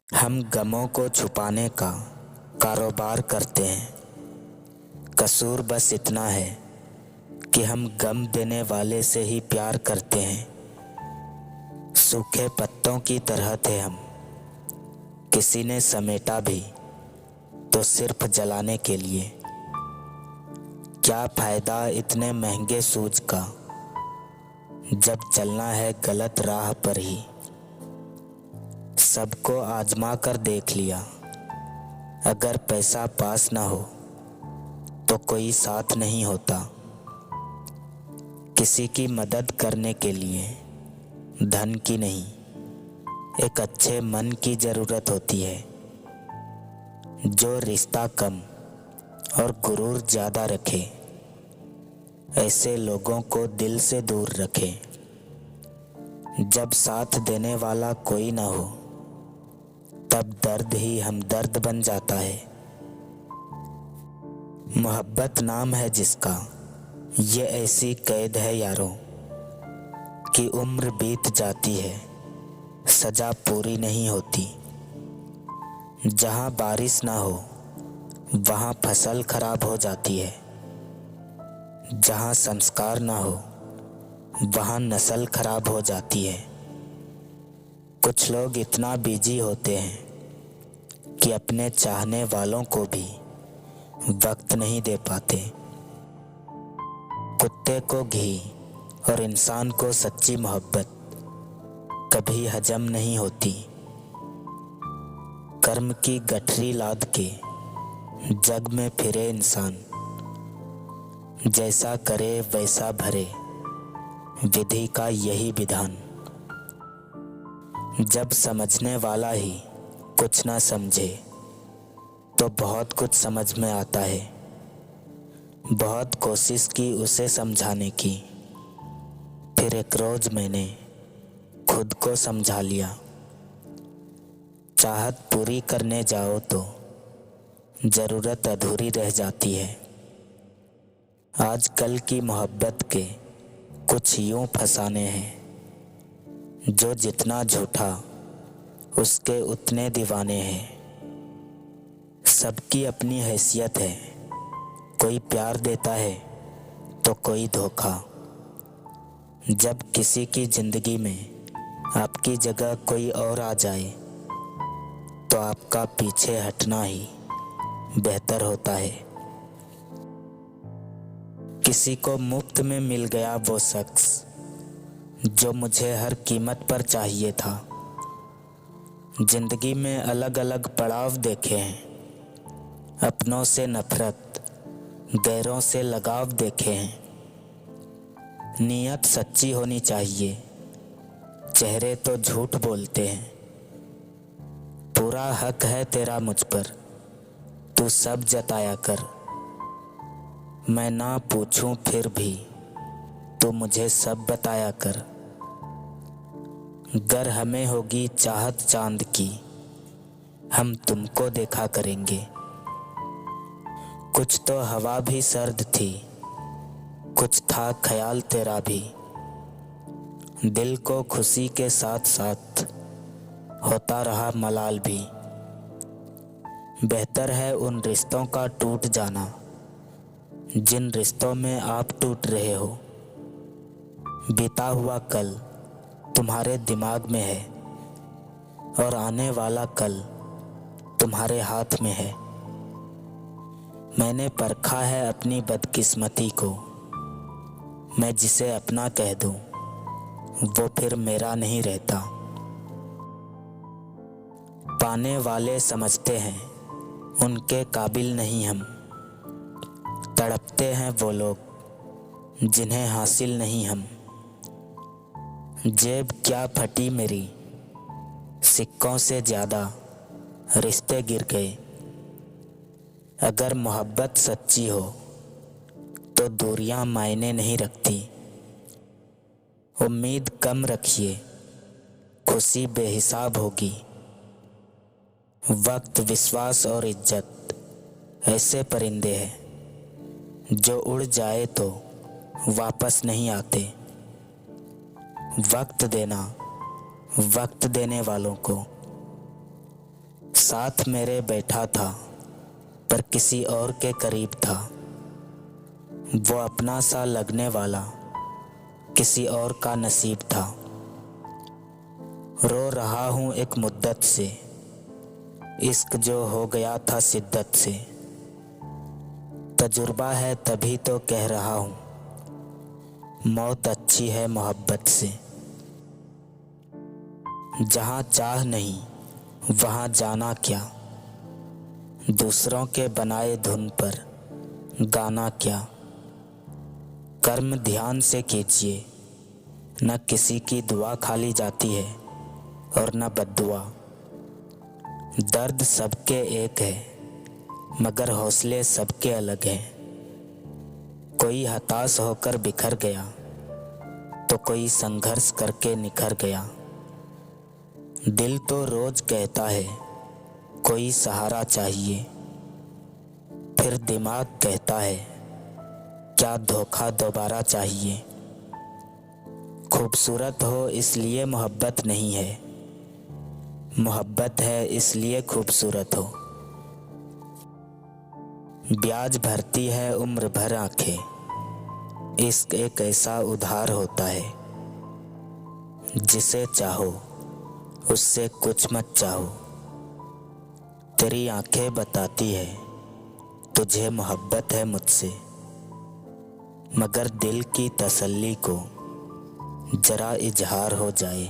हम गमों को छुपाने का कारोबार करते हैं। कसूर बस इतना है कि हम गम देने वाले से ही प्यार करते हैं। सूखे पत्तों की तरह थे हम, किसी ने समेटा भी तो सिर्फ जलाने के लिए। क्या फायदा इतने महंगे सूझ का जब चलना है गलत राह पर ही। सबको आजमा कर देख लिया, अगर पैसा पास ना हो तो कोई साथ नहीं होता। किसी की मदद करने के लिए धन की नहीं, एक अच्छे मन की ज़रूरत होती है। जो रिश्ता कम और गुरूर ज़्यादा रखे, ऐसे लोगों को दिल से दूर रखे। जब साथ देने वाला कोई ना हो तब दर्द ही हमदर्द बन जाता है। मोहब्बत नाम है जिसका, ये ऐसी कैद है यारों कि उम्र बीत जाती है, सजा पूरी नहीं होती। जहाँ बारिश ना हो वहाँ फसल खराब हो जाती है। जहाँ संस्कार ना हो वहाँ नस्ल खराब हो जाती है। कुछ लोग इतना बिजी होते हैं कि अपने चाहने वालों को भी वक्त नहीं दे पाते। कुत्ते को घी और इंसान को सच्ची मोहब्बत कभी हजम नहीं होती। कर्म की गठरी लाद के जग में फिरे इंसान, जैसा करे वैसा भरे, विधि का यही विधान। जब समझने वाला ही कुछ ना समझे तो बहुत कुछ समझ में आता है। बहुत कोशिश की उसे समझाने की, फिर एक रोज मैंने खुद को समझा लिया। चाहत पूरी करने जाओ तो ज़रूरत अधूरी रह जाती है। आजकल की मोहब्बत के कुछ यूं फसाने हैं, जो जितना झूठा उसके उतने दीवाने हैं। सबकी अपनी हैसियत है, कोई प्यार देता है तो कोई धोखा। जब किसी की ज़िंदगी में आपकी जगह कोई और आ जाए तो आपका पीछे हटना ही बेहतर होता है। किसी को मुफ्त में मिल गया वो शख्स जो मुझे हर कीमत पर चाहिए था। जिंदगी में अलग अलग पड़ाव देखे हैं, अपनों से नफरत, गैरों से लगाव देखे हैं। नीयत सच्ची होनी चाहिए, चेहरे तो झूठ बोलते हैं। पूरा हक है तेरा मुझ पर, तू सब जताया कर। मैं ना पूछूं फिर भी तू मुझे सब बताया कर। गर हमें होगी चाहत चांद की, हम तुमको देखा करेंगे। कुछ तो हवा भी सर्द थी, कुछ था ख्याल तेरा भी। दिल को खुशी के साथ साथ होता रहा मलाल भी। बेहतर है उन रिश्तों का टूट जाना जिन रिश्तों में आप टूट रहे हो। बीता हुआ कल तुम्हारे दिमाग में है और आने वाला कल तुम्हारे हाथ में है। मैंने परखा है अपनी बदकिस्मती को, मैं जिसे अपना कह दूं वो फिर मेरा नहीं रहता। पाने वाले समझते हैं उनके काबिल नहीं हम, तड़पते हैं वो लोग जिन्हें हासिल नहीं हम। जेब क्या फटी मेरी, सिक्कों से ज़्यादा रिश्ते गिर गए। अगर मोहब्बत सच्ची हो तो दूरियां मायने नहीं रखती। उम्मीद कम रखिए, खुशी बेहिसाब होगी। वक्त, विश्वास और इज्जत ऐसे परिंदे हैं जो उड़ जाए तो वापस नहीं आते। वक्त देना वक्त देने वालों को, साथ मेरे बैठा था पर किसी और के करीब था। वो अपना सा लगने वाला किसी और का नसीब था। रो रहा हूँ एक मुद्दत से, इश्क जो हो गया था शिद्दत से। तजुर्बा है तभी तो कह रहा हूँ, मौत अच्छी है मोहब्बत से। जहाँ चाह नहीं वहाँ जाना क्या, दूसरों के बनाए धुन पर गाना क्या। कर्म ध्यान से कीजिए, न किसी की दुआ खाली जाती है और न बद्दुआ। दर्द सबके एक है मगर हौसले सबके अलग हैं। कोई हताश होकर बिखर गया तो कोई संघर्ष करके निखर गया। दिल तो रोज कहता है कोई सहारा चाहिए, फिर दिमाग कहता है क्या धोखा दोबारा चाहिए। खूबसूरत हो इसलिए मोहब्बत नहीं है, मोहब्बत है इसलिए खूबसूरत हो। ब्याज भरती है उम्र भर आंखें, इश्क एक ऐसा उधार होता है। जिसे चाहो उससे कुछ मत चाहो, तेरी आंखें बताती है तुझे मोहब्बत है मुझसे। मगर दिल की तसल्ली को जरा इजहार हो जाए।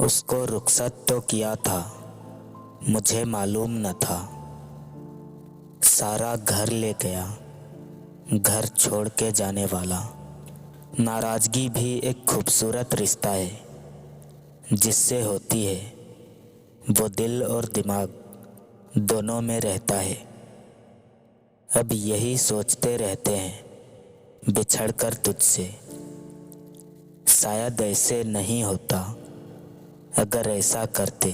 उसको रुखसत तो किया था मुझे मालूम न था। सारा घर ले गया घर छोड़ के जाने वाला। नाराज़गी भी एक खूबसूरत रिश्ता है, जिससे होती है वो दिल और दिमाग दोनों में रहता है। अब यही सोचते रहते हैं बिछड़ कर तुझसे, शायद ऐसे नहीं होता अगर ऐसा करते।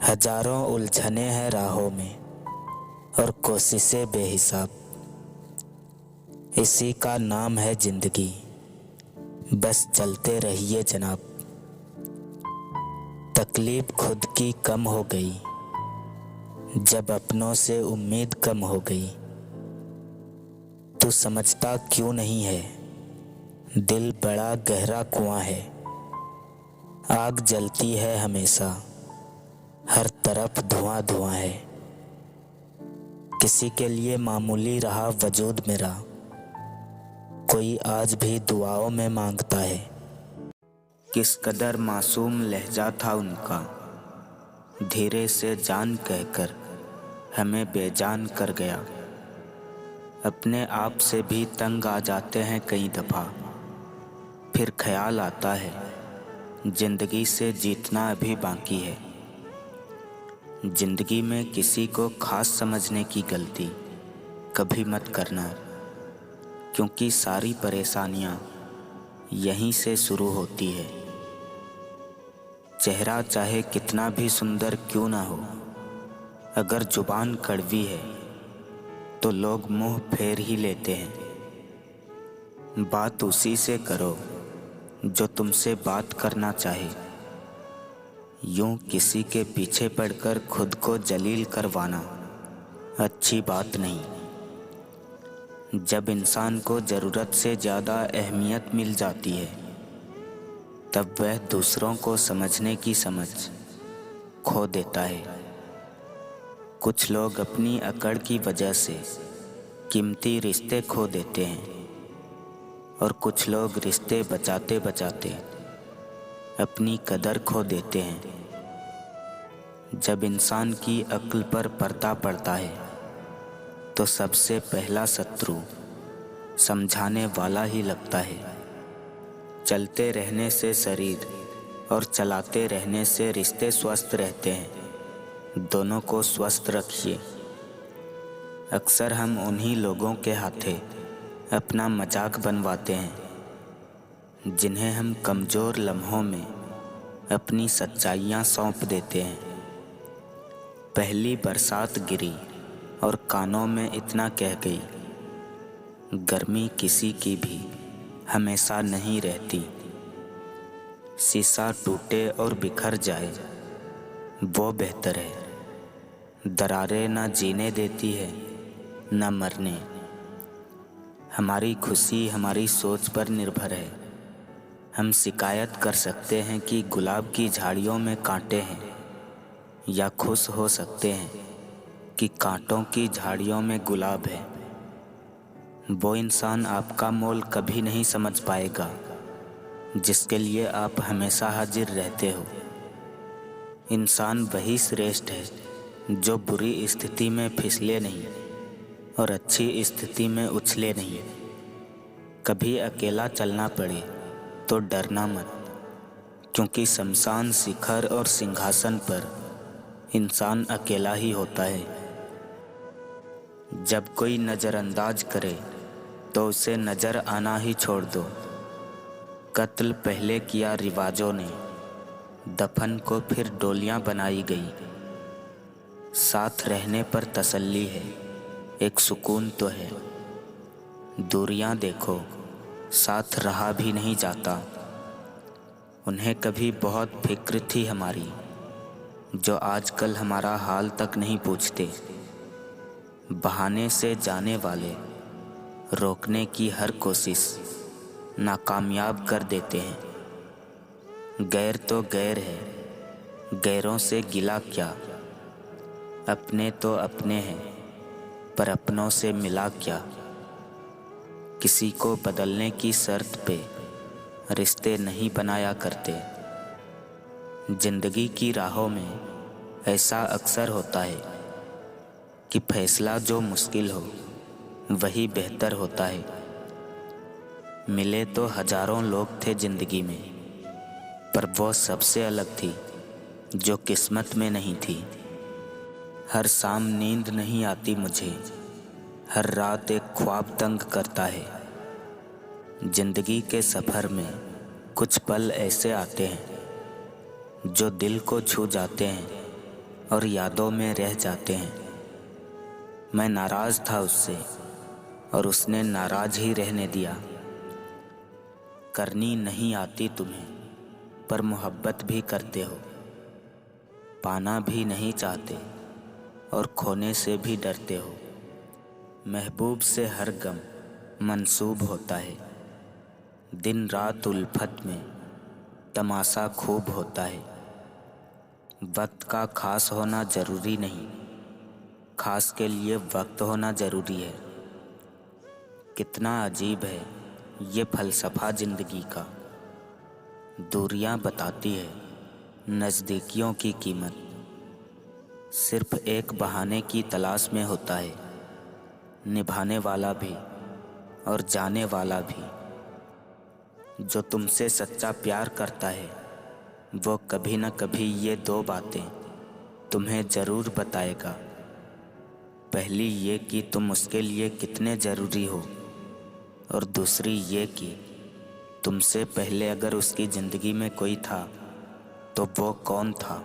हजारों उलझने हैं राहों में और कोशिशें बेहिसाब, इसी का नाम है जिंदगी, बस चलते रहिए जनाब। तकलीफ खुद की कम हो गई जब अपनों से उम्मीद कम हो गई। तू समझता क्यों नहीं है दिल बड़ा गहरा कुआं है। आग जलती है हमेशा, हर तरफ धुआं धुआं है। किसी के लिए मामूली रहा वजूद मेरा, कोई आज भी दुआओं में मांगता है। किस कदर मासूम लहजा था उनका, धीरे से जान कहकर हमें बेजान कर गया। अपने आप से भी तंग आ जाते हैं कई दफ़ा, फिर ख्याल आता है जिंदगी से जीतना अभी बाकी है। जिंदगी में किसी को खास समझने की गलती कभी मत करना, क्योंकि सारी परेशानियां यहीं से शुरू होती है। चेहरा चाहे कितना भी सुंदर क्यों ना हो, अगर जुबान कड़वी है तो लोग मुंह फेर ही लेते हैं। बात उसी से करो जो तुमसे बात करना चाहे, यूं किसी के पीछे पड़कर खुद को जलील करवाना अच्छी बात नहीं। जब इंसान को ज़रूरत से ज़्यादा अहमियत मिल जाती है तब वह दूसरों को समझने की समझ खो देता है। कुछ लोग अपनी अकड़ की वजह से कीमती रिश्ते खो देते हैं और कुछ लोग रिश्ते बचाते बचाते अपनी कदर खो देते हैं। जब इंसान की अक्ल पर पर्दा पड़ता है तो सबसे पहला शत्रु समझाने वाला ही लगता है। चलते रहने से शरीर और चलाते रहने से रिश्ते स्वस्थ रहते हैं। दोनों को स्वस्थ रखिए। अक्सर हम उन्हीं लोगों के हाथे अपना मजाक बनवाते हैं जिन्हें हम कमज़ोर लम्हों में अपनी सच्चाइयाँ सौंप देते हैं। पहली बरसात गिरी और कानों में इतना कह गई, गर्मी किसी की भी हमेशा नहीं रहती। शीशा टूटे और बिखर जाए, वो बेहतर है। दरारें ना जीने देती है न मरने। हमारी खुशी हमारी सोच पर निर्भर है। हम शिकायत कर सकते हैं कि गुलाब की झाड़ियों में कांटे हैं, या खुश हो सकते हैं कि कांटों की झाड़ियों में गुलाब है। वो इंसान आपका मोल कभी नहीं समझ पाएगा जिसके लिए आप हमेशा हाजिर रहते हो। इंसान वही श्रेष्ठ है जो बुरी स्थिति में फिसले नहीं और अच्छी स्थिति में उछले नहीं। कभी अकेला चलना पड़े तो डरना मत, क्योंकि शमशान शिखर और सिंहासन पर इंसान अकेला ही होता है। जब कोई नज़रअंदाज करे तो उसे नज़र आना ही छोड़ दो। कत्ल पहले किया रिवाजों ने, दफन को फिर डोलियां बनाई गई। साथ रहने पर तसल्ली है, एक सुकून तो है। दूरियां देखो, साथ रहा भी नहीं जाता। उन्हें कभी बहुत फिक्र थी हमारी, जो आजकल हमारा हाल तक नहीं पूछते। बहाने से जाने वाले रोकने की हर कोशिश नाकामयाब कर देते हैं। गैर तो गैर है, गैरों से गिला क्या। अपने तो अपने हैं, पर अपनों से मिला क्या। किसी को बदलने की शर्त पे रिश्ते नहीं बनाया करते। जिंदगी की राहों में ऐसा अक्सर होता है कि फैसला जो मुश्किल हो वही बेहतर होता है। मिले तो हजारों लोग थे जिंदगी में, पर वो सबसे अलग थी जो किस्मत में नहीं थी। हर शाम नींद नहीं आती मुझे, हर रात एक ख्वाब तंग करता है। जिंदगी के सफ़र में कुछ पल ऐसे आते हैं जो दिल को छू जाते हैं और यादों में रह जाते हैं। मैं नाराज़ था उससे और उसने नाराज़ ही रहने दिया। करनी नहीं आती तुम्हें, पर मोहब्बत भी करते हो। पाना भी नहीं चाहते और खोने से भी डरते हो। महबूब से हर गम मंसूब होता है। दिन रात उल्फत में तमाशा खूब होता है। वक्त का खास होना ज़रूरी नहीं, खास के लिए वक्त होना ज़रूरी है। कितना अजीब है ये फ़लसफ़ा ज़िंदगी का। दूरियां बताती है नज़दीकियों की कीमत। सिर्फ एक बहाने की तलाश में होता है निभाने वाला भी और जाने वाला भी। जो तुमसे सच्चा प्यार करता है वो कभी न कभी ये दो बातें तुम्हें ज़रूर बताएगा। पहली ये कि तुम उसके लिए कितने ज़रूरी हो, और दूसरी ये कि तुमसे पहले अगर उसकी ज़िंदगी में कोई था तो वो कौन था।